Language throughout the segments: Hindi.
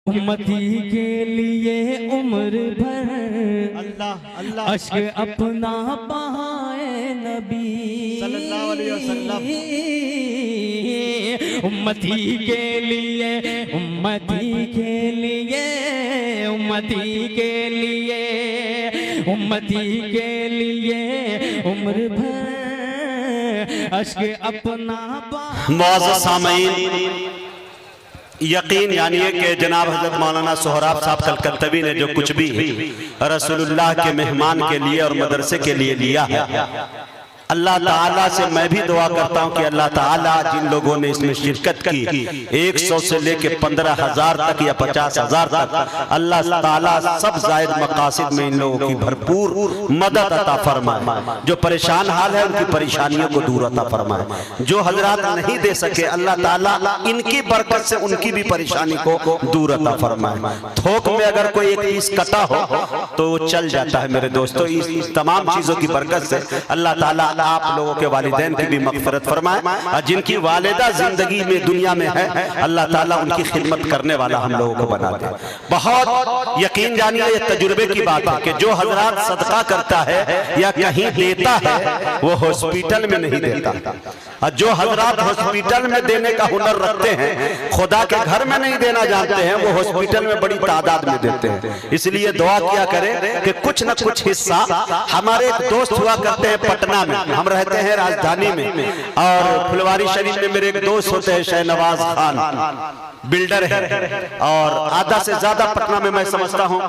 उम्मती के लिए उम्र भर अल्लाह अल्लाह अश्क अपना बहाए नबी सल्लल्लाहु अलैहि वसल्लम। उम्मती के लिए उम्मती के लिए उम्मती के लिए उम्मती के लिए उम्र भर अश्क अपना मुअज़्ज़ज़ सामीन, यकीन यानी है कि जनाब हज़रत मौलाना सोहराब साहब कलकत्तवी ने जो कुछ भी रसूलुल्लाह के मेहमान के लिए और मदरसे के लिए लिया है, अल्लाह ताला से मैं भी दुआ करता हूँ कि अल्लाह ताला जिन लोगों ने इसमें शिरकत की 100 से लेके 15,000 तक या 50,000 तक, अल्लाह ताला सब जायद मकासिद में इन लोगों की भरपूर मदद अता फरमाए। जो परेशान हाल है उनकी परेशानियों को दूर अता फरमाए। जो हजरात नहीं दे सके अल्लाह ताला इनकी बरकत से उनकी भी परेशानी को दूर अता फरमाए। थोक में अगर कोई एक पीस कटा हो तो चल जाता है मेरे दोस्तों। इस तमाम चीजों की बरकत से अल्लाह ताला आप लोगों के वालिदैन की भी मग़फ़िरत फरमाए, और जिनकी वालिदा जिंदगी में दुनिया में है अल्लाह ताला उनकी खिदमत करने वाला हम लोगों को बना दे। बहुत यकीन जानिए ये तजुर्बे की बात है कि जो हजरात सदका करता है या कहीं देता है वो हॉस्पिटल में नहीं देता, और जो हजरात हॉस्पिटल में देने का हुनर रखते हैं, खुदा के घर में नहीं देना जानते हैं, वो हॉस्पिटल में बड़ी तादाद में देते हैं। इसलिए दुआ किया करें कि कुछ न कुछ हिस्सा। हमारे एक दोस्त हुआ करते हैं पटना में, हम रहते हैं राजधानी में, और फुलवारी शरीफ में मेरे एक दोस्त होते हैं शहनवाज खान, बिल्डर है, और आधा से ज्यादा पटना में मैं समझता हूँ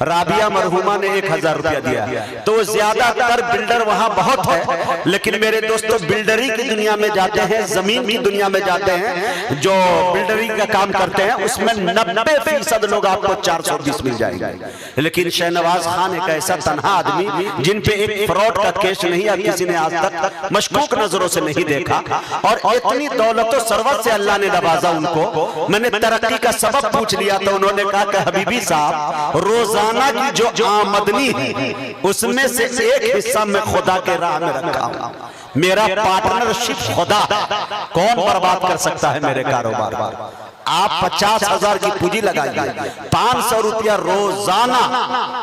राबिया मरहुमा ने 1,000 रुपया दिया, तो ज्यादातर बिल्डर वहां बहुत है। लेकिन मेरे दोस्तों बिल्डरी की दुनिया में जाते हैं, जमीन की दुनिया में जाते हैं, जो बिल्डरी का काम करते हैं उसमें 90% लोग आपको 420 मिल जाएंगे। लेकिन शहनवाज खान एक ऐसा तन्हा आदमी जिन पे एक फ्रॉड का केस नहीं है, किसी ने आज तक मशकूक नजरों से नहीं देखा, और इतनी दौलत सरवत से अल्लाह ने नवाजा उनको। मैंने तरक्की का सबब पूछ लिया तो उन्होंने कहा कि हबीबी साहब रोजाना की जो आमदनी है उसमें से एक हिस्सा मैं खुदा के राह में रखा हूं। मेरा पार्टनरशिप खुदा, कौन बर्बाद कर सकता है मेरे कारोबार। आप 50,000 की पूंजी लगाइए, 500 रुपया रोजाना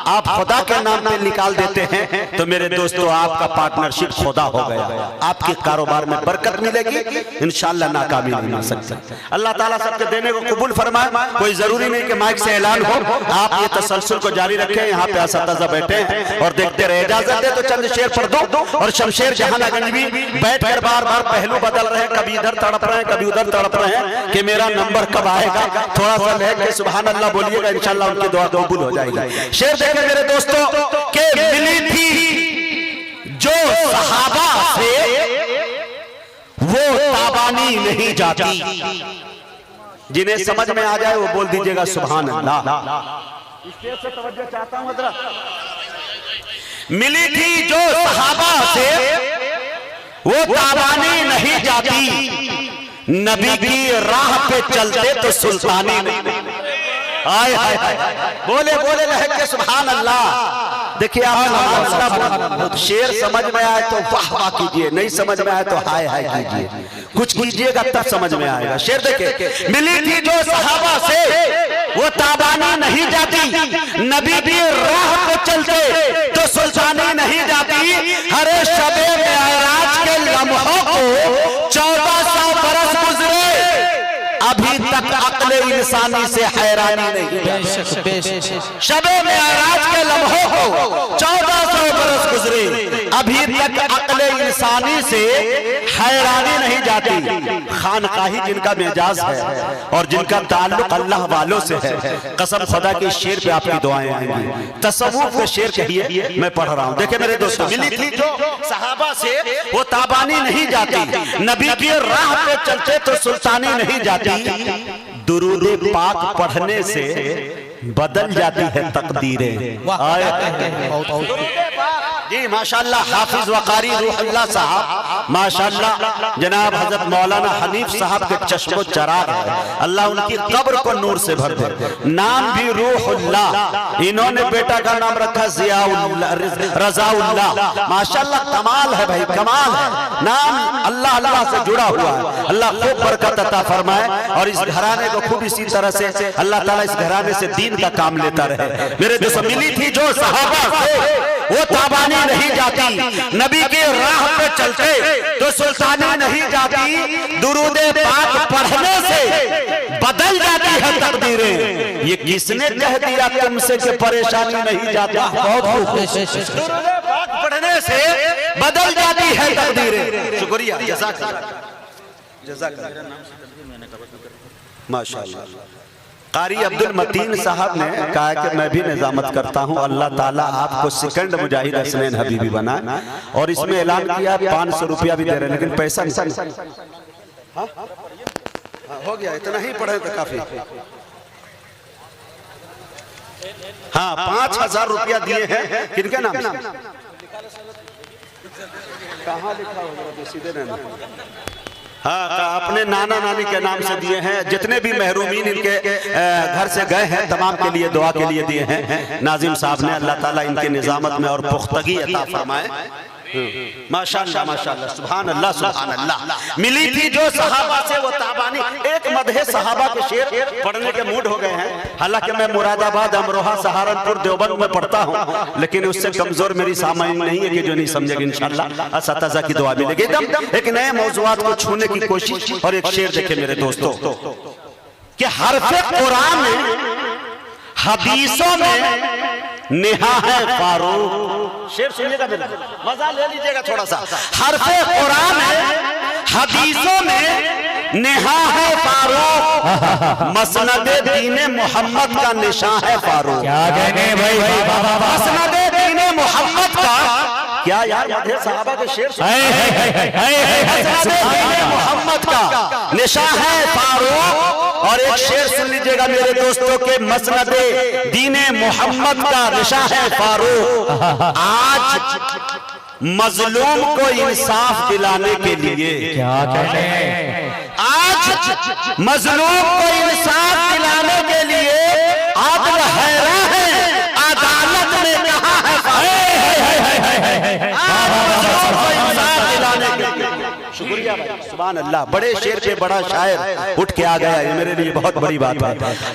आप खुदा के नाम पे निकाल देते हैं, तो मेरे दोस्तों आपका पार्टनरशिप खुदा हो गया। आपके कारोबार में बरकत मिलेगी, इंशाअल्लाह नाकामी नहीं मिल सकती। अल्लाह ताला सबके देने को कबूल फरमाए। कोई जरूरी नहीं कि माइक से ऐलान हो, आप ये तसलसल को जारी रखें। यहाँ पे असतज़ा बैठे हैं और देखते रहे। इजाजत दे तो चंद शेर पढ़ दो, और शमशेर जहानागंज भी बैठ कर बार बार पहलू बदल रहे हैं, कभी इधर तड़प रहे हैं कभी उधर तड़प रहे हैं कि मेरा नंबर कब आएगा। थोड़ा सा लेके सुभान अल्लाह बोलिएगा, इंशाअल्लाह उनकी दुआ कबूल हो जाएगी। शेर देखें मेरे दोस्तों के मिली थी जो सहाबा से वो ताबानी नहीं जाती। जिन्हें समझ में आ जाए वो बोल दीजिएगा सुभान अल्लाह। स्टेज से तवज्जो चाहता हूं हज़रत। मिली थी जो सहाबा से वो ताबानी नहीं जाती, नबी की राह पे चलते तो सुल्तानी नहीं। आए हाय हाय, बोले बोले लहक के सुभान अल्लाह। देखिए आप शेर समझ में आए तो वाह वाह कीजिए, नहीं समझ में आए तो हाय हाय कीजिए, कुछ कीजिएगा तब समझ में आएगा। शेर देखिए, मिली थी जो सहाबा से वो ताबानी नहीं जाती, नबी की राह पे चलते तो सुल्तानी नहीं जाती। हरे शबे मेराज के लम्हों को 1400 बरस गुजरे, अभी तक अक्ल इंसानी से हैरानी नहीं। शबे मेराज के लम्हों को 1400 बरस गुजरे, अभी तक अक्ल इंसानी से हैरानी नहीं जाती। खानकाही जिनका मिजाज है और जिनका ताल्लुक अल्लाह वालों से है, कसम खुदा की शेर पे आपकी दुआएं आएंगी। तसव्वुफ के शेर कहिए, मैं पढ़ रहा हूं। देखिए मेरे दोस्तों, मिली थी जो सहाबा से वो ताबानी नहीं जाती, नबी की राह पे चलते तो सुल्तानी नहीं जाती। दुरूद पाक पढ़ने से बदल जाती है तकदीरें। जी माशाल्लाह हाफिज वकारी रूहुल्लाह साहब माशाल्लाह जनाब हजरत मौलाना हनीफ साहब के चश्मो चराग है, अल्लाह उनकी कब्र को नूर से भर दे। नाम भी रूहुल्लाह, इन्होंने बेटा का नाम रखा जियाउल्लाह रजाउल्लाह। माशाल्लाह कमाल है भाई, कमाल है। नाम अल्लाह अल्लाह से जुड़ा हुआ है। अल्लाह खूब बरकत अता फरमाए और इस घराने को खूब इसी तरह से अल्लाह ताला इस घराने से दीन का काम लेता रहे। मेरे दोस्त मिली थी जो सहाबा से वो ताबानी नहीं जाती, नबी के राह पे चलते तो सुल्तानी नहीं जाती, दुरूदे पाक पढ़ने से बदल जाती है तकदीरें। ये किसने कह दिया तुमसे कि परेशानी नहीं जाती? दुरूदे पाक पढ़ने से बदल जाती है तकदीरें। शुक्रिया, माशाअल्लाह। कारी अब्दुल मतीन साहब ने कहा कि मैं भी निजामत करता हूं, अल्लाह ताला आपको सेकंड मुजाहिद हसनैन हबीबी बनाए। और इसमें ऐलान किया 500 रुपया भी दे रहे हैं, लेकिन पैसा नहीं। हाँ? हो गया, इतना ही पढ़े तो काफी। हाँ 5000 रुपया दिए हैं। किनके नाम? कहाँ लिखा होगा? सीधे रहना। हाँ अपने नाना नानी के नाम से दिए हैं। जितने भी महरूमीन इनके घर से गए हैं तमाम के लिए दुआ के लिए दिए हैं नाजिम साहब ने। अल्लाह ताला इनके निजामत में और पुख्तगी अता फरमाए। माशाअल्लाह माशाअल्लाह, सुभान अल्लाह सुभान अल्लाह। मिली थी जो सहाबा से वो ताबानी। एक मदहे सहाबा के शेर पढ़ने के मूड हो गए हैं। हालांकि मैं मुरादाबाद, अमरोहा, सहारनपुर, देवबंद में पढ़ता हूँ, लेकिन उससे कमजोर मेरी सामाइन नहीं है कि जो नहीं समझेगी इंशाअल्लाह असतज़ा की दुआ मिलेगी। एकदम एक नए मौज़ूआत को छूने की कोशिश। और एक शेर देखे मेरे दोस्तों कि हरफ़े कुरान में हदीसों में नेहा है फारूक। शेर सुनिएगा मेरा, मजा ले लीजिएगा थोड़ा सा। हरफ़े कुरान में हदीसों में नेहा है फारूक, मसनदे दीने मोहम्मद का निशान है फारूक। क्या कहने भाई, मसनदे दीने मोहम्मद का क्या यार, मधे साहबा के शेर मसनदे दीने मोहम्मद का निशान है फारूक। और एक शेर सुन लीजिएगा मेरे दोस्तों के मसनदे दीने मोहम्मद का निशान है फारूक। आज मजलूम को इंसाफ दिलाने के लिए, क्या कहने, आज मजलूम को इंसाफ दिलाने के लिए आदिल हैरान है, अदालत ने कहा है। आज मजलूम को इंसाफ दिलाने के लिए, शुक्रिया भाई, सुभान अल्लाह। बड़े शेर पे बड़ा शायर उठ के आ गया, ये मेरे लिए बहुत बड़ी बात है।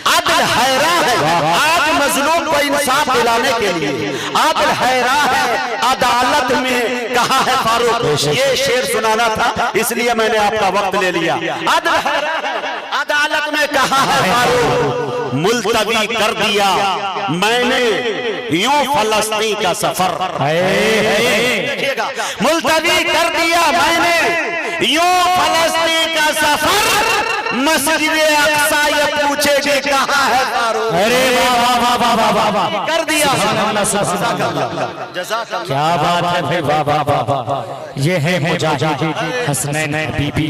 आदिल हैरान है, आज मजलूम को इंसाफ दिलाने के लिए आदिल हैरान है, अदालत में कहा है फारूक। ये शेर सुनाना था इसलिए मैंने आपका वक्त ले लिया। आदिल हैरान है, अदालत में कहा है फारूक, मुलतवी कर दिया मैंने यूं फलस्तीन का सफर। देखिएगा, मुलतवी कर दिया मैंने यूं फलस्तीन का सफर, मस्जिद अक्सा ये पूछेगी कहाँ है फारूक। अरे वाह वाह वाह वाह वाह, कर दिया। क्या बात है भाई, वाह वाह वाह वाह। ये है मुजाहिद हसनैन हबीबी,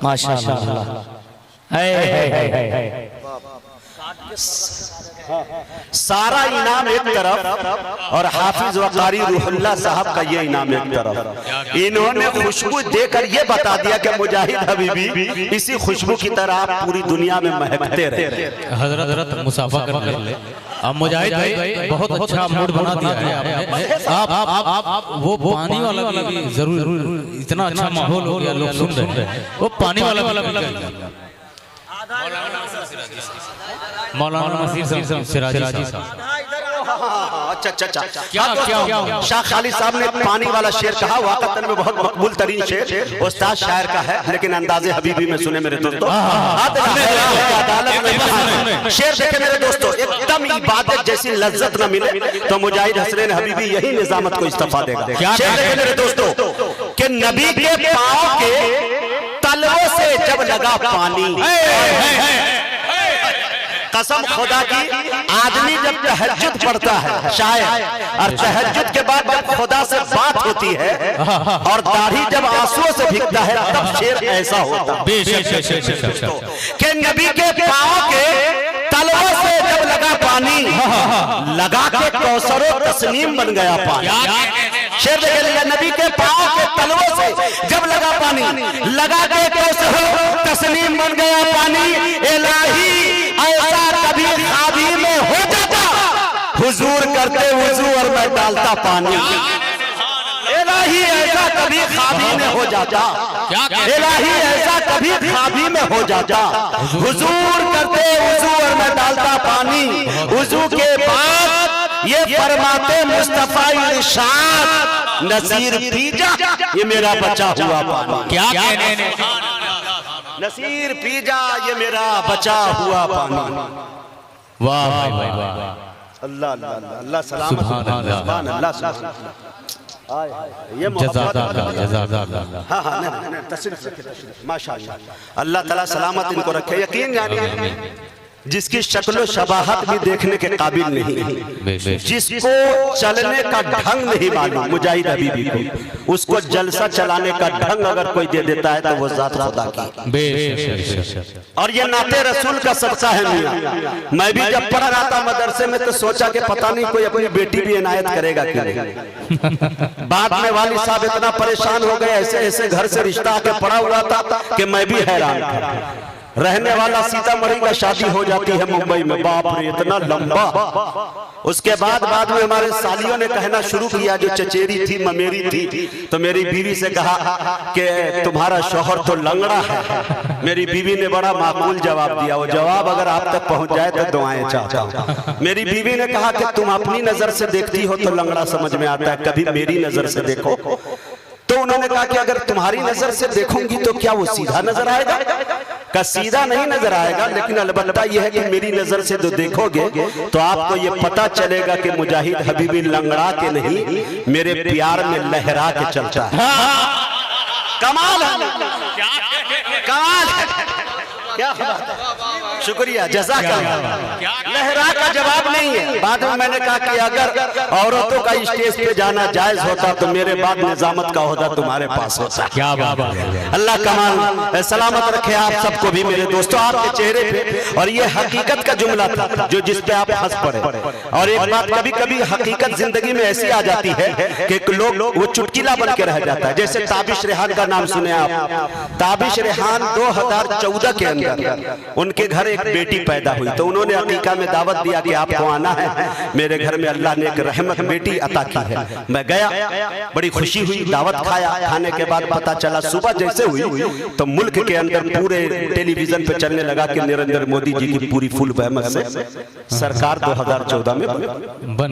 माशाअल्लाह। सारा इनाम एक तरफ और हाफिज वकारी रूहुल्लाह साहब का ये इनाम एक तरफ। इन्होंने खुशबू देकर ये बता दिया कि मुजाहिद हबीबी इसी खुशबू की तरह आप पूरी दुनिया में महकते रहे। हजरत मुसाफा कर ले। अब मुजाहिद भाई बहुत अच्छा मूड बना दिया है। आप वो पानी वाला भी जरूर, इतना अच्छा माहौल हो गया, लोग सुन रहे हैं। वो पानी वाला मौलाना नसीर सिराजी साहब। अच्छा क्या शाह खालिद साहब ने पानी वाला शेर कहा, वाकई में बहुत मकबूल तरीन शेर उस्ताद शायर का है, लेकिन अंदाजे हबीबी में सुने मेरे दोस्तों। शेर देखे मेरे दोस्तों, एकदम इबादत जैसी लज्जत न मिले तो मुजाहिद हसनैन हबीबी यही निजामत को इस्तीफा देगा। शेर देखे मेरे दोस्तों कि नबी के पांव के तलवों से जब लगा पानी, कसम खुदा की, आदमी जब तहज्जुद पढ़ता है शायर, और तहज्जुद के बाद जब खुदा से बात होती है और दाढ़ी जब आंसुओं से भीगता है तब शेर ऐसा होता है कि नबी के पांव के तलवों से जब लगा पानी, लगा के कौसरो तस्नीम बन गया पानी। शेर देख लिया, नबी के पाँव के तलवों से जब लगा पानी, लगा के कौसरो तस्नीम बन गया पानी। इलाही ऐसा कभी खाबी में हो जाता, हुजूर करते वुजू और मैं डालता पानी। इलाही ऐसा कभी खाबी में हो जाता, इलाही ऐसा कभी खाबी में हो जाता, हुजूर करते वुजू और मैं डालता पानी। वुजू के बाद ये फरमाते मुस्तफा इरशाद, नसीर पी जा ये मेरा बचा हुआ पानी। क्या कहने, नसीर पी जा ये मेरा बचा हुआ पानी। वाह भाई भाई वाह, अल्लाह अल्लाह अल्लाह सलामत, सुभान अल्लाह, ये जज़ाकल्लाह। हाँ हाँ नहीं तशरीफ रखे, तशरीफ माशाअल्लाह। अल्लाह ताला सलामत इनको रखे। यकीन जानिए जिसकी शक्ल शबाहत भी देखने के काबिल नहीं, जिसको चलने का ढंग नहीं मालूम, मुजाहिद हबीबी को उसको जलसा चलाने का ढंग अगर कोई दे देता है तो वो जात खुदा की। और ये नाते रसूल का सदका है मियां। मैं भी जब पढ़ रहा था मदरसे में तो सोचा कि पता नहीं कोई अपनी बेटी भी इनायत करेगा कि नहीं। बाद में वालिद साहब इतना परेशान हो गए, ऐसे ऐसे घर से रिश्ता आके पड़ा हुआ था कि मैं भी हैरान था। रहने वाला सीतामढ़ी का, शादी हो जाती है मुंबई में, बाप रे इतना लंबा। उसके बाद में हमारे सालियों ने कहना शुरू किया, जो चचेरी थी ममेरी थी, तो मेरी बीवी से कहा कि तुम्हारा शौहर तो लंगड़ा है। मेरी बीवी ने बड़ा माकूल जवाब दिया, वो जवाब अगर आप तक पहुंच जाए तो दुआएं चाहता हूं। मेरी बीवी ने कहा कि तुम अपनी नजर से देखती हो तो लंगड़ा समझ में आता है, कभी मेरी नजर से देखो। तो उन्होंने कहा कि अगर तुम्हारी नजर से देखूंगी तो क्या वो सीधा नजर आएगा? का सीधा नहीं नजर आएगा, लेकिन अलबत्ता यह है कि मेरी नजर से तो देखोगे तो आपको ये पता चलेगा कि मुजाहिद हबीबी लंगड़ा के नहीं, मेरे प्यार में लहरा के चलता है। कमाल है, कमाल है, क्या शुक्रिया, जज़ाकल्लाह। लहरा का जवाब नहीं है। बाद में मैंने कहा कि अगर औरतों का स्टेज पे जाना जायज होता तो मेरे बाद निजामत का होता तुम्हारे पास होता। क्या बात है। अल्लाह कमाल सलामत रखे आप सबको भी मेरे दोस्तों, आपके चेहरे पे। और ये हकीकत का जुमला था जो जिस पे आप हंस पड़े। और एक बात, कभी कभी हकीकत जिंदगी में ऐसी आ जाती है कि लोग वो चुटकिला बन के रह जाता है। जैसे ताबिश रेहान का नाम सुने आप। ताबिश रेहान 2014 के अंदर उनके घर एक बेटी पैदा हुई, तो उन्होंने अकीका में दावत दिया कि आपको आना है, मेरे घर में अल्लाह ने एक रहमत बेटी अता की है। मैं गया, बड़ी खुशी हुई, दावत खाया। खाने के बाद पता चला सुबह जैसे हुई तो मुल्क के अंदर पूरे टेलीविजन पे चलने लगा कि नरेंद्र मोदी जी की पूरी फुल बहमत से सरकार 2014 में बन।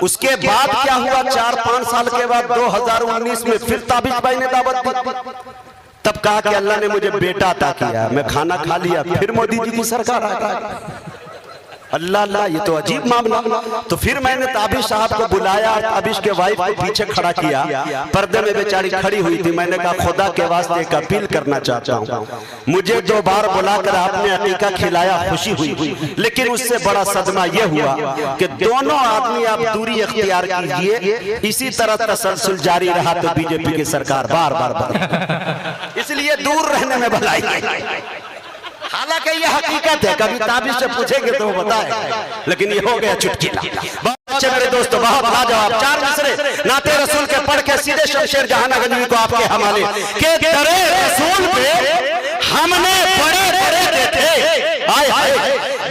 उसके बाद क्या हुआ, 4-5 साल के बाद 2019 में फिर ताबिश भाई ने दावत दी। तब कहा कि अल्लाह ने मुझे बेटा अता किया, मैं खाना खा लिया, फिर मोदी जी की सरकार आ गई। अल्लाह अल्लाह, ये तो अजीब मामला। तो फिर मैंने ताबिश साहब को बुलाया, ताबिश के वाइफ को पीछे खड़ा किया, पर्दे में बेचारी खड़ी हुई थी। मैंने कहा खुदा के वास्ते एक अपील करना चाहता हूँ, मुझे 2 बार बुलाकर आपने अकीका खिलाया, खुशी हुई, लेकिन उससे बड़ा सदमा यह हुआ कि दोनों आदमी आप दूरी अख्तियार कीजिए। इसी तरह तसलसल जारी रहा तो बीजेपी की सरकार बार बार इसलिए दूर रहने में भलाई है। हालांकि ये हकीकत है, कभी ताबिश से पूछेंगे तो वो बताएगा, लेकिन ये हो गया चुटकिला। बहुत अच्छे मेरे दोस्तों, बहुत लाजवाब 4 मिसरे नाते रसूल के पढ़ के सीधे शमशेर जहानागंज को आपके हवाले के दरे रसूल पे हमने बड़े बड़े देखे। आए हाय,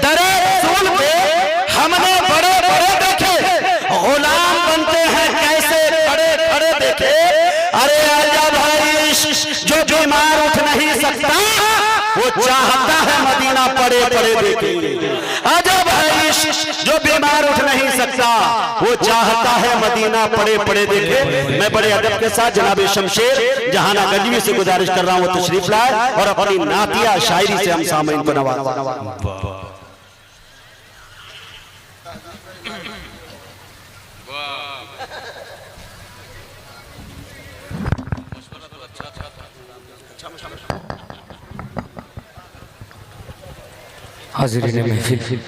दरे रसूल पे हमने बड़े बड़े देखे, गुलाम बनते हैं कैसे खड़े खड़े देखे। अरे आजा भाई, जो बीमार उठ नहीं सकता वो चाहता है मदीना पड़े पड़े देखे। आजा भाई, जो बीमार उठ नहीं सकता वो चाहता है मदीना पड़े पड़े देखे। मैं बड़े अदब के साथ जनाब शमशेर जहानागंजवी से गुजारिश कर रहा हूँ वो तशरीफ लाए और अपनी नातिया शायरी से हम सामईन को नवाजें। हाजिरीन महफिल,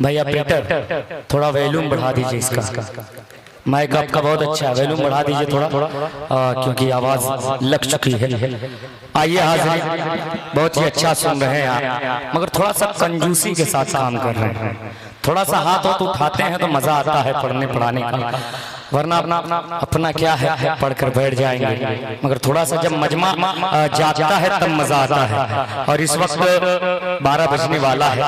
भैया पीटर थोड़ा वॉल्यूम बढ़ा दीजिए इसका। माइक आपका बहुत अच्छा है, वॉल्यूम बढ़ा दीजिए थोड़ा, क्योंकि आवाज़ लग चुकी है। आइए हाजिरीन, बहुत ही अच्छा सुन रहे हैं आप, मगर थोड़ा सा कंजूसी के साथ काम कर रहे हैं। थोड़ा सा हाथ हो तो उठाते हैं तो मजा आता है पढ़ने पढ़ाने का, वरना अपना क्या है पढ़कर बैठ जाएंगे। मगर थोड़ा सा जब मजमा जागता है तब मजा आता है। और इस वक्त 12 बजने वाला है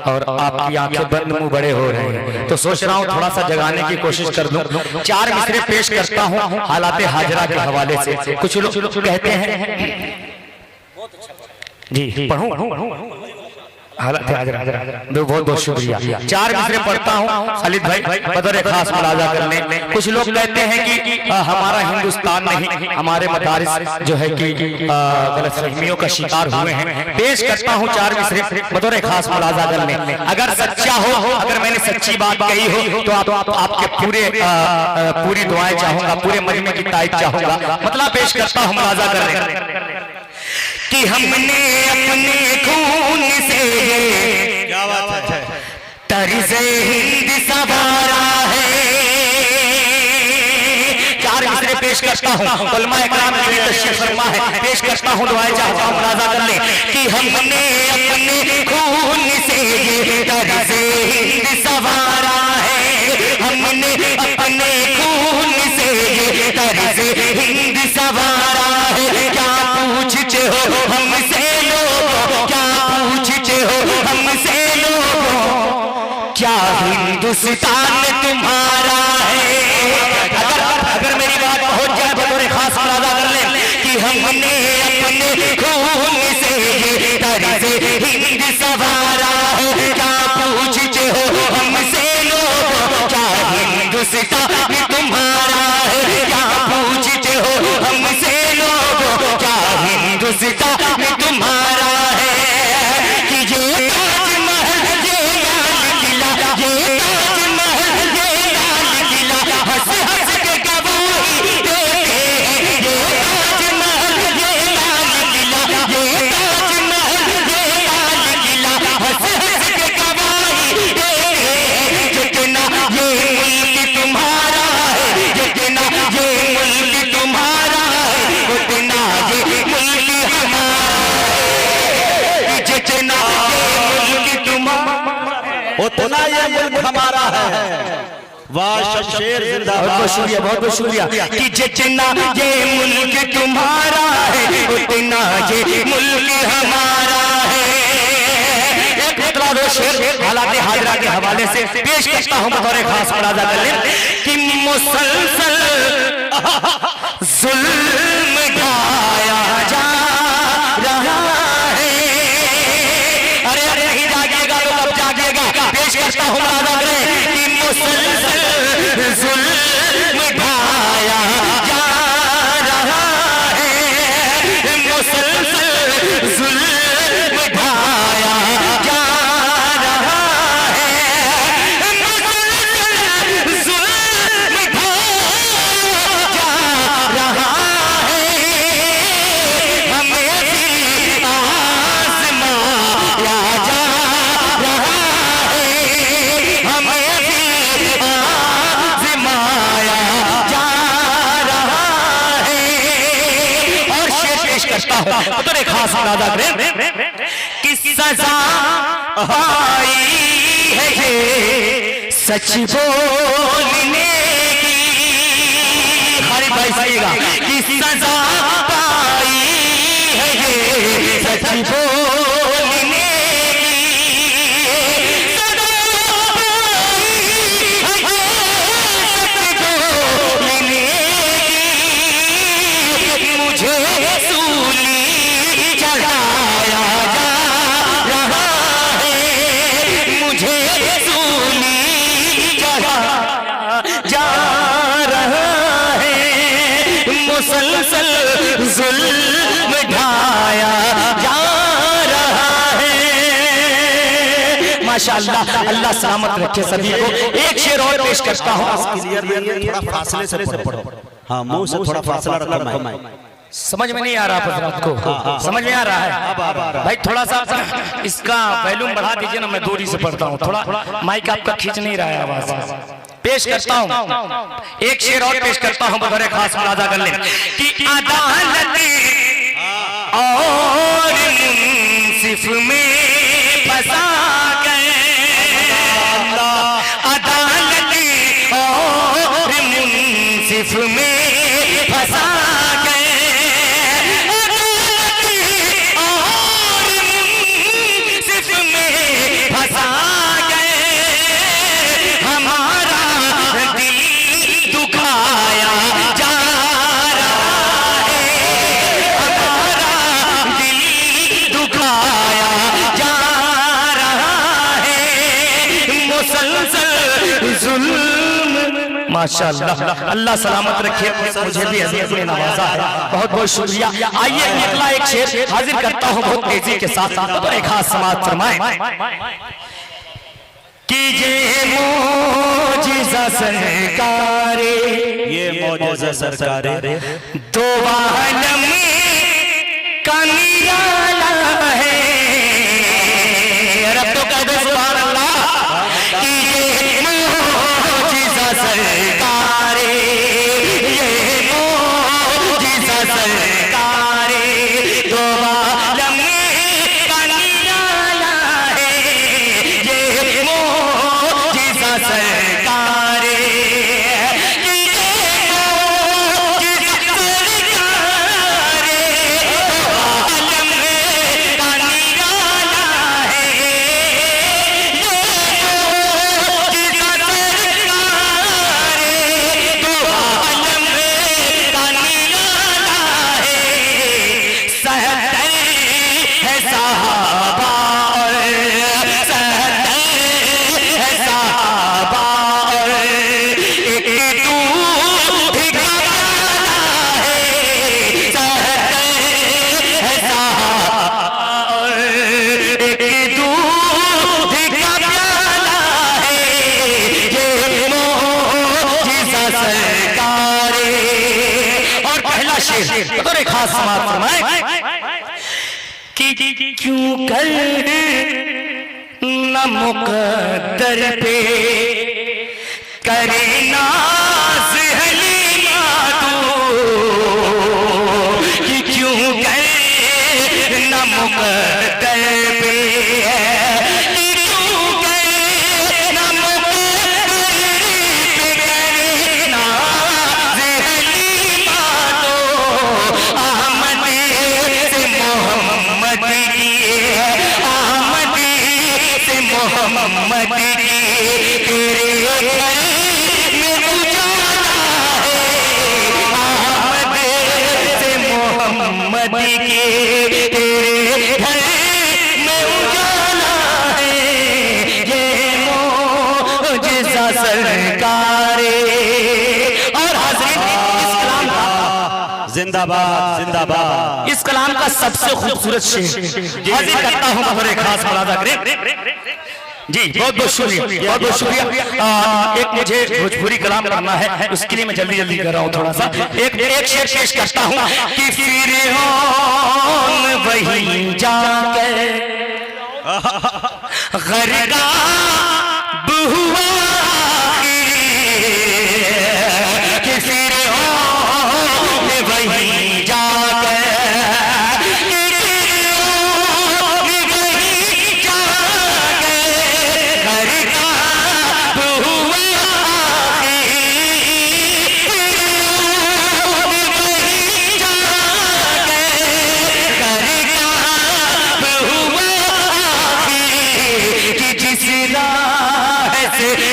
और आपकी आंखें बंद मुंह बड़े हो रहे हैं, तो सोच रहा हूँ थोड़ा सा जगाने की कोशिश कर दूं। 4 मिसरे पेश करता हूँ हालात हाजरा के हवाले से। कुछ लोग कहते हैं जी पढ़ूं हालत बहुत बहुत शुक्रिया। 4 मिसरे पढ़ता हूँ खालिद भाई बतौर खास मुलाजा करने। कुछ लोग कहते हैं कि हमारा हिंदुस्तान नहीं, हमारे मदारिस जो है कि गलतफहमियों का शिकार हुए हैं। पेश करता हूँ 4 मिसरे बतौर खास मुलाजा करने। अगर सच्चा हो, अगर मैंने सच्ची बात कही हो तो आपके पूरी दुआएं चाहूंगा, पूरे मजमे की तारीफ चाहूंगा। मतलब पेश करता हूँ मुलाजा करने कि हमने अपने खून से क्या बात है, तर्ज़े हिंद संवारा है। 4 मिसरे पेश करता हूँ, उलमाए किराम ने तशरीफ फरमा है, पेश करता हूँ, दुआएं चाहता हूँ मुलाजा कर ले कि हमने अपने खून से तर्ज़े हिंद संवारा है। हमने अपने खून से तर्ज़े हिंद संवारा है। क्या पूछते हो हमसे लोगों, क्या पूछते हो हमसे लोगों, क्या हिंदुस्तान तुम्हारा है। अगर मेरी बात पहुंच जाए बतौर खास मुलाजा कर ले कि हमने अपने खून से तर्ज़े हिंद संवारा है। क्या पूछते हो हमसे लोगों, क्या हिंदुस्तान तुम्हारा है। क्या पूछते हो हमसे लोगों, क्या हिंदुस्तान तुम्हारा है। कि ये ताजमहल ये लाल किला, ये ताजमहल ये लाल किला हंस हंस के गवाही देते हैं। ये ताजमहल ये लाल किला, ये ताजमहल ये लाल किला हंस हंस के गवाही देते हैं। जितना ये मुल्क तुम्हारा है, जितना ये मुल्क तुम्हारा है, उतना ये मुल्क हमारा है। जितना ये मुल्क तुम्हारा, उतना ये मुल्क हमारा है। वाह शमशेर जिंदाबाद। बहुत शुक्रिया, बहुत बहुत शुक्रिया। कि जितना ये मुल्क तुम्हारा है, उतना ये मुल्क हमारा है। एक मतलब दो शेर हालात हाजरा के हवाले से पेश करता हूँ बतौर खास मुलाजा कर ले कि मुसलसल जुल्म ढाया जा रहा है। अरे अरे नहीं जागिएगा तो कब जागिएगा। पेश करता हूँ मुलाजा करें कि मुसलसल जुल्म ढाया जा रहा है। मुसलसल जुल्म ढाया जा रहा है। मुसलसल जुल्म ढाया जा रहा है। हमें भी आज़माया जा रहा है। हमें भी आज़माया जा रहा है। और शेर पेश करता हूँ तो खास मुलाजा करें कि सजा आई है ये सच बोलने की। खालिद भाई सुनिएगा कि सजा पाई है ये सच बोलने की। सजा पाई है ये सच बोलने की। मुझे सूली चढ़ाया जा रहा है। मुझे सूली चढ़ाया जा रहा है। मुसलसल जुल्म ढाया जा रहा है। माशाअल्लाह, अल्लाह सलामत रखे सभी को। एक शेर और पेश करता हूँ। क्लियर नहीं है, थोड़ा फासले से पढ़ो। हाँ, मुंह से थोड़ा फासला रखो। मैं समझ में नहीं आ रहा हजरात को, समझ में आ रहा है भाई। थोड़ा सा इसका वॉल्यूम बढ़ा दीजिए ना, मैं दूरी से पढ़ता हूँ। थोड़ा माइक आपका खींच नहीं रहा है आवाज। पेश करता हूँ एक शेर और पेश करता हूँ बतौर खास मुलाजा कर ले कि अदालत और मुंसिफ में फंसा गए। माशाअल्लाह, अल्लाह सलामत रखे, मुझे भी अजीज ने नवाजा है, बहुत बहुत शुक्रिया। आइए अगला एक शेर हाजिर करता हूँ बहुत तेजी के साथ, तो एक खास समाज फरमाए कि ये मौजिज़ा सरकारे, ये मौजिज़ा सरकारे दो आलम का निराला है। रब तो कह दो सुभान अल्लाह कि ये मौजिज़ा सरकारे, ये मौजिज़ा सरकारे, दो आलम का निराला है, ये मौजिज़ा सरकारे, तो खास समाज फरमाए कि क्यों कर न मुकद्दर पे करे नाज़ हलीमा तू, कि क्यों कर न मुकद्दर पे, कि क्यों कर न मुकद्दर पे करे नाज़ हलीमा तो, आमद से मोहम्मद की, आमद से मोहम्मद की, तेरे घर में उजाला है, आमद से मोहम्मद की, तेरे घर में उजाला है, ये मौजिज़ा सरकारे। और हाज़रीन, इस कलाम का जिंदाबाद जिंदाबाद, इस कलाम का सबसे खूबसूरत शेर हाजिर करता हूँ बड़े खास मुलाजा करें जी। बहुत बहुत शुक्रिया, बहुत बहुत शुक्रिया। एक मुझे भोजपुरी कलाम करना है, उसके लिए मैं जल्दी जल्दी कर रहा हूँ थोड़ा सा। एक शेर पेश करता हूँ कि फिरौन वही जाकर गरक़ाब हुआ, कि फिरौन वही जाकर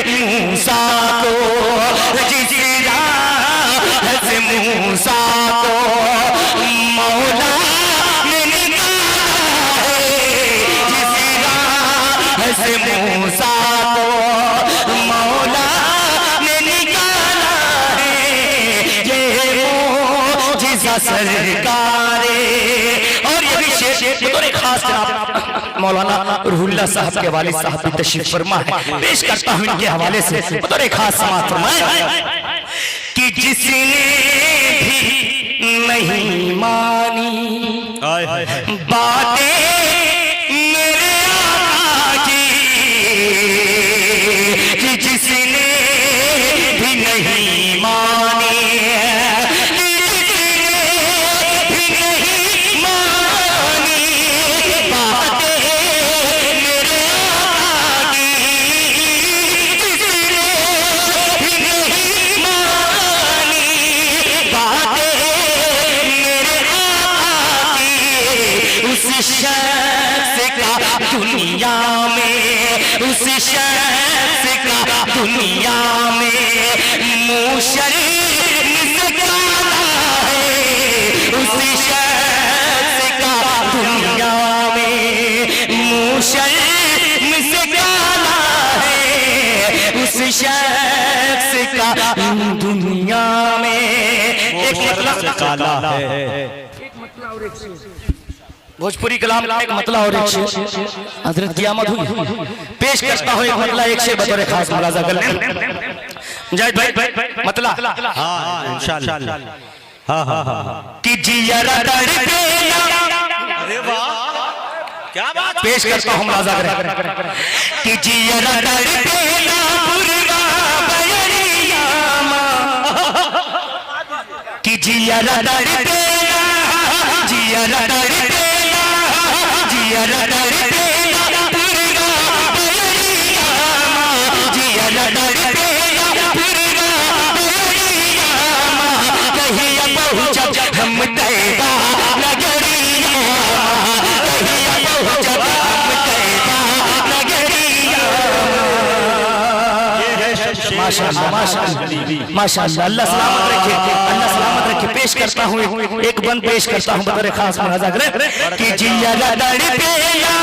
मूसा को, जिस राह से मूसा को मौला ने निकाला है, जिस राह से मूसा को मौला ने निकाला है, ये मौजिज़ा सरकारे। और ये भी शेर बतौर खास जनाब मौलाना रूहुल्लाह साहब के वालिद साहब की तशरीफ फरमा है, पेश करता हूँ इनके हवाले से बतौर खास समाअत फरमाए कि जिसने भी नहीं मानी बातें मेरे आका की, कि जिसने भी नहीं मानी, दुनिया में, उस शख्स का दुनिया में मुँह शर्म से काला है, उस शख्स का दुनिया में मुँह शर्म से काला है, उस शख्स का से काला है। भोजपुरी कलाम का एक मतला और एक शेर हजरत क़यामत हुई पेश करता हूँ। एक मतला एक शेर बतौर खास मुलाजा कर लें। मुजाहिद भाई मतला हाँ इंशाअल्लाह। हाँ हाँ हाँ कि जियरा तड़पेला, अरे वाह क्या बात। पेश करता हूँ मुलाजा करें कि जियरा तड़पेला पुरवा बयरिया मां, कि जियरा तड़पेला, जियरा तड़पेला, जियरा तड़पेला पुरवा बयरिया मां, जियरा तड़पेला पुरवा बयरिया मां, कहिया पहुंच हम तैबा नगरिया मां, कहिया पहुंच हम तैबा नगरिया मां। माशाअल्लाह माशाअल्लाह माशाअल्लाह, अल्लाह सलामत रखे, अल्लाह सलामत रखे। पेश करता हूँ एक बंद पेश करता हूँ बतौर खास मुलाजा करें कि जियरा तड़पेला,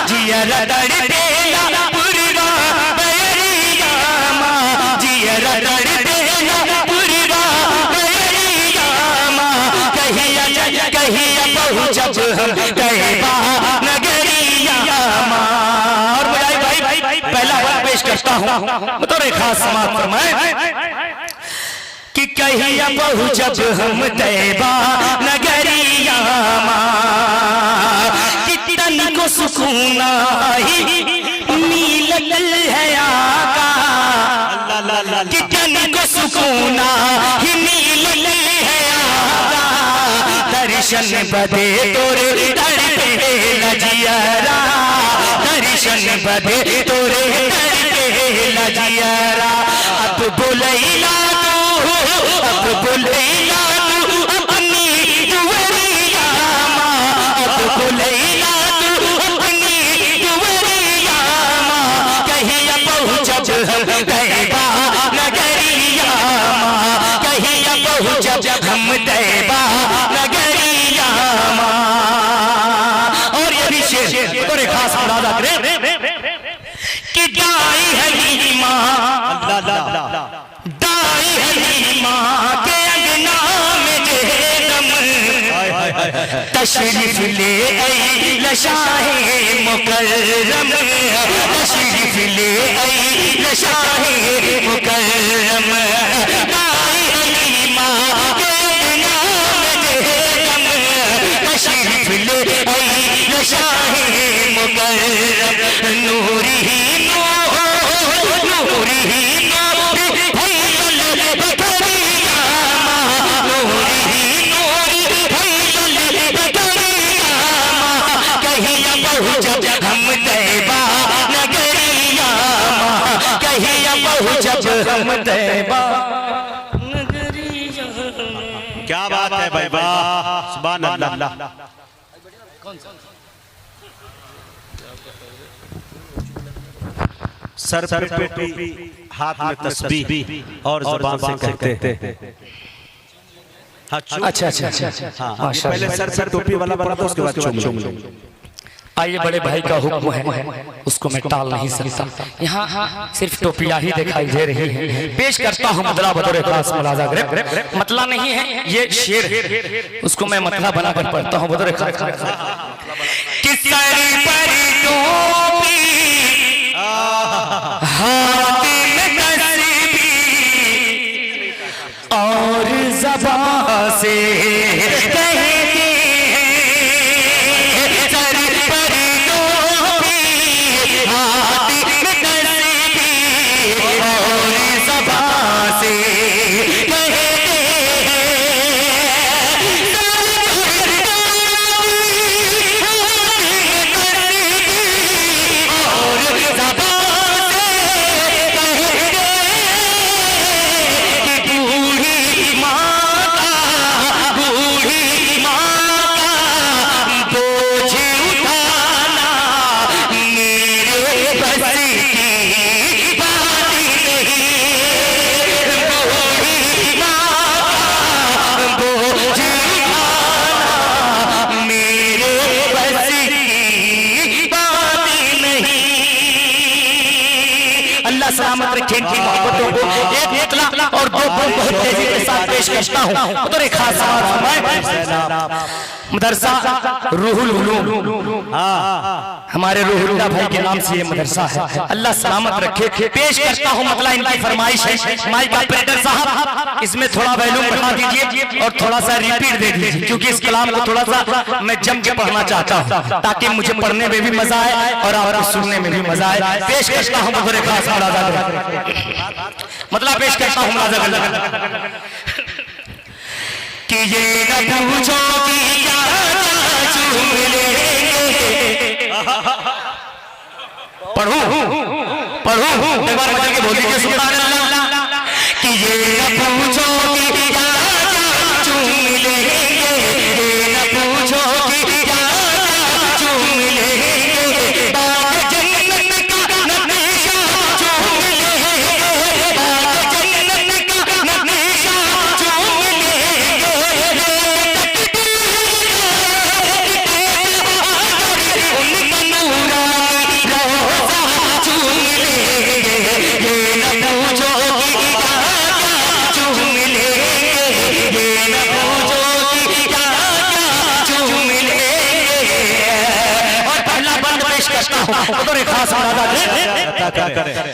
जियरा तड़पेला पुरवा बयरिया मां, जियरा तड़पेला पुरवा बयरिया मां, कहिया कहिया पहुंचब हम तैबा नगरिया मां। और भाई पहला बार पेश करता हूँ बतौर खास समाअत फरमाएं कि कहिया पहुंचब हम तैबा नगरिया मां, कितनी को सुकून ही मिलल है आका, कितनी को सुकून ही मिलल है आका, दर्शन बदे तोरे तड़पे लजियरा, दर्शन बदे तोरे तड़पे लजियरा। अब बुलैला अब बुलैला तू अपनी दुवरिया मां, अब बुलैला तू अपनी दुवरिया मां, कहिया पहुंचब हम तैबा नगरिया मां, कहिया पहुंचब हम तैबा नगरिया मां। और ये भी शेर बड़े खास मुलाजा करें कि दाई है मां, दाई है मां के अंगना में जेदम, तशरीफ ले आई लशाहे मुकर्रम, तशरीफ ले आई लशाहे मुकर्रम, दाई है मां के अंगना में जेदम, तशरीफ ले आई लशाहे मुकर्रम, नूरी ही नूरी ही हम तैबा नगरिया मां, कहिया पहुंचब हम तैबा नगरिया। क्या बात है भाई वाह सुभान अल्लाह। सर पे टोपी हाथ में तस्बीह और जुबान से कहते हैं। अच्छा अच्छा अच्छा हाँ माशाअल्लाह। पहले सर टोपी वाला बना तो उसके बाद चुम लो। आइए बड़े भाई का हुक्म है उसको मैं टाल नहीं सकता। यहाँ सिर्फ टोपियां ही दिखाई दे रही है। पेश करता हूँ मतला बतौर खास मुलाजा करें। मतला नहीं है ये शेर है, उसको मैं मतला बनाकर पढ़ता हूँ बतौर खास। कि सर पर टोपी हाथ में तस्बीह और ज़बान से सलामत रखें इनकी मोहब्बतों को। एक इतला और दो बहुत तेजी के साथ पेश करता हूँ। तो एक खास मदरसा रूहुल उलूम, हमारे रूहुल्लाह भाई के नाम से ये मदरसा है, अल्लाह सलामत रखे। पेश करता हूँ मतलब इनकी फरमाइश है। माइक ऑपरेटर साहब इसमें थोड़ा वॉल्यूम बढ़ा दीजिए और थोड़ा सा रिपीट दे दीजिए, क्योंकि इस कलाम को थोड़ा सा मैं जम के पढ़ना चाहता हूँ ताकि मुझे पढ़ने में भी मजा आए और आपको सुनने में भी मजा आए। पेश करता हूँ बतौर खास मुलाजा, मतलब पेश करता हूँ मुलाजा कि ये न पूछो कि क्या चूम लेंगे। पढ़ूं एक बार बदल के बोल दीजिए सुभान अल्लाह कि ये न पूछो कि क्या चूम लेंगे, ये न पूछो कि क्या चूम लेंगे, बाग जन्नत का नक्शा चूम लेंगे, बाग जन्नत का नक्शा चूम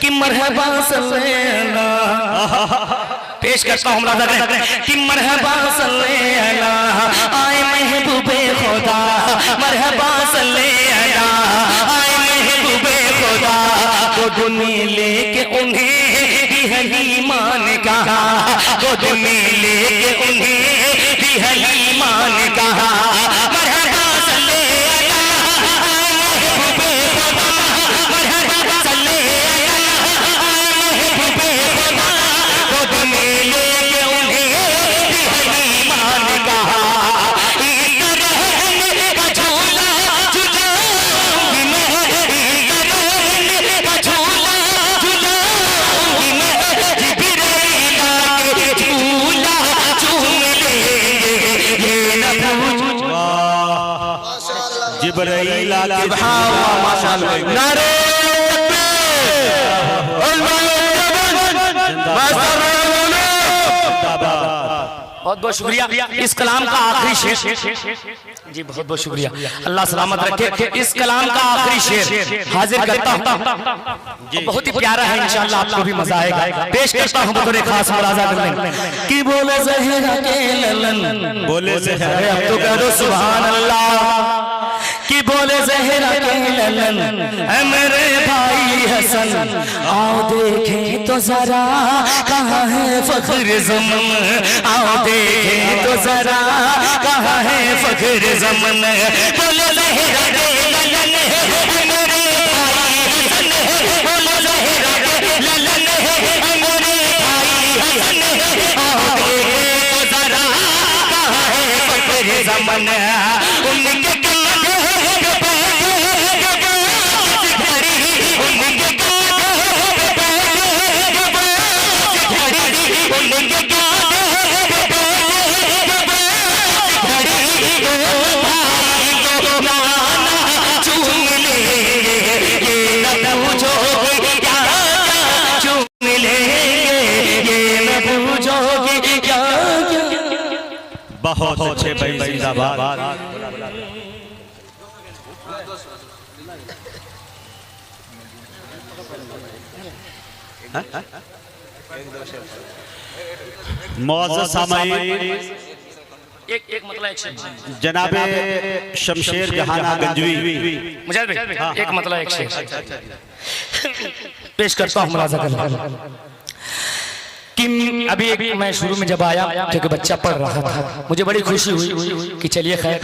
कि मरहबा सल्लल्लाह पेश करता हूँ कि मरहबा सल्लल्लाह आए महबूबे खुदा, मरहबा सल्लल्लाह आए महबूबे खुदा, वो दुनिया लेके उन्हें भी हलीमान कहा, वो दुनिया लेके उन्हें भी हलीमान कहा। जिब्राइल बहुत बहुत शुक्रिया। इस कलाम का आखिरी शेर जी, बहुत बहुत शुक्रिया, अल्लाह सलामत रखे। इस कलाम का आखिरी शेर हाजिर करता हूँ, बहुत ही प्यारा है, इंशाअल्लाह आपको भी मजा आएगा। पेश करता हूँ बतौर खास मुलाजा कि बोले ज़हरा के ललन, बोले ज़हरा अब तो कह दो सुभान अल्लाह, कि बोले ज़हरा के ललन है मेरे भाई हसन, आओ देखें तो जरा कहाँ है फख्र ज़मन, आओ देखें तो जरा कहाँ है फख्र ज़मन, बोले ज़हरा के ललन है मेरे भाई हसन, बोले ज़हरा के ललन है मेरे भाई हसन, आओ देखें तो जरा कहाँ है फख्र ज़मन, उनके बहुत अच्छे भाई, जिंदाबाद। मुअज़्ज़ज़ सामाईन, एक मतलब एक शेर जनाबे शमशेर जहाना गंजवी, मुजाहिद भाई एक मतलब एक शेर पेश करता हूँ मुलाजा कर कि अभी मैं शुरू में जब आया क्योंकि बच्चा पढ़ रहा था, मुझे बड़ी खुशी हुई कि चलिए खैर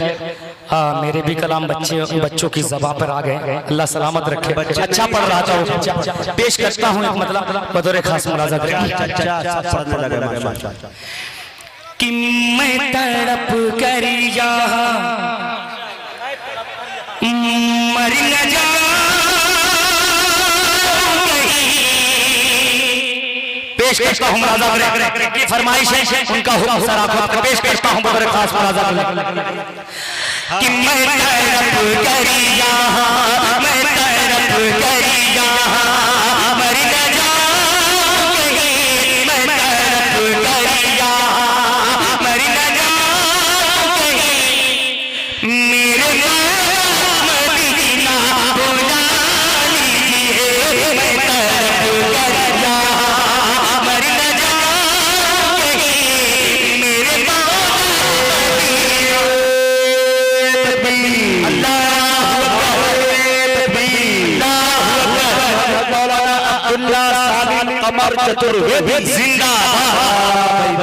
मेरे भी कलाम बच्चों की ज़बान पर आ गए, अल्लाह सलामत रखे। अच्छा पढ़ रहा था वो बच्चा। पेश करता हूँ एक मतलब बतौर खास मुलाजा कि मैं तड़प कर यहाँ मर न जाऊं, पेश करता हूँ मुलाजा की फरमाइश है, उनका हुक्म सराखत का पेश करता हूँ बतौर खास मुलाजा कि मैं तड़प कर यहाँ, मैं तड़प कर यहाँ मर न जाऊं, मैं अब्दुल्ला सालिम कमर चतुर्वेदी जिंदाबाद।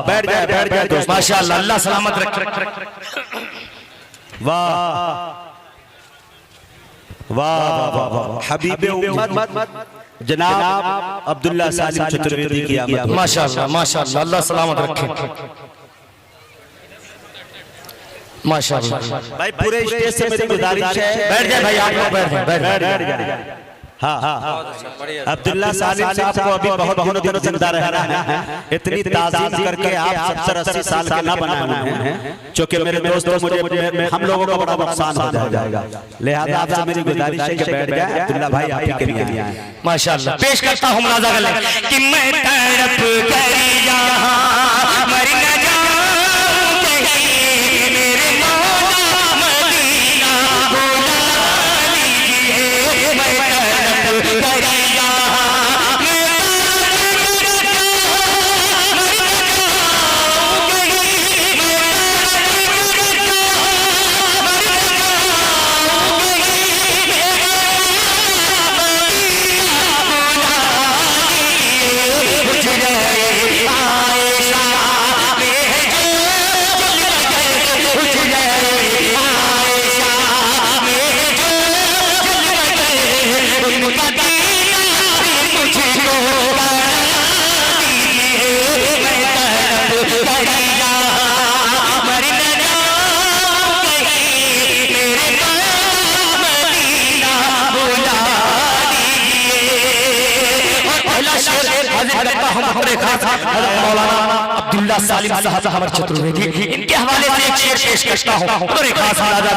बैठ जाए दोस्त। माशाअल्लाह, अल्लाह सलामत रखे। वाह वाह वाह वाह। हबीबे उम्मत जनाब अब्दुल्ला सालिम चतुर्वेदी की आमद। माशाअल्लाह माशाअल्लाह, अल्लाह सलामत रखे। माशाअल्लाह भाई पूरे स्टेज से मेरी गुजारिश है, बैठ जाए भाई, आप लोग बैठ जाए, बैठ जाए। हाँ हाँ, अब्दुल्ला सालिम साहब को अभी बहुत दिनों जिंदा रहना है। इतनी ताज़ीम करके आप 70-80 साल के ना बनाए हैं, क्योंकि मेरे दोस्तों मुझे हम लोगों को बड़ा नुकसान हो जाएगा। लिहाजा आपसे मेरी गुजारिश है कि बैठ जाए। अब्दुल्ला भाई आप ही के लिए आए। माशाअल्लाह। पेश करता हूँ मुनाज़ा गले कि मैं तड़प कर यहाँ मर न जाऊं कहीं, मेरे मौला मदीना बुला लीजिए। मैं तड़प कर मौलाना अब्दुल्ला सालिम साहब हमारे चतुर्वेदी, इनके हवाले से एक शेर पेश करता हूँ। और एक खास अंदाजा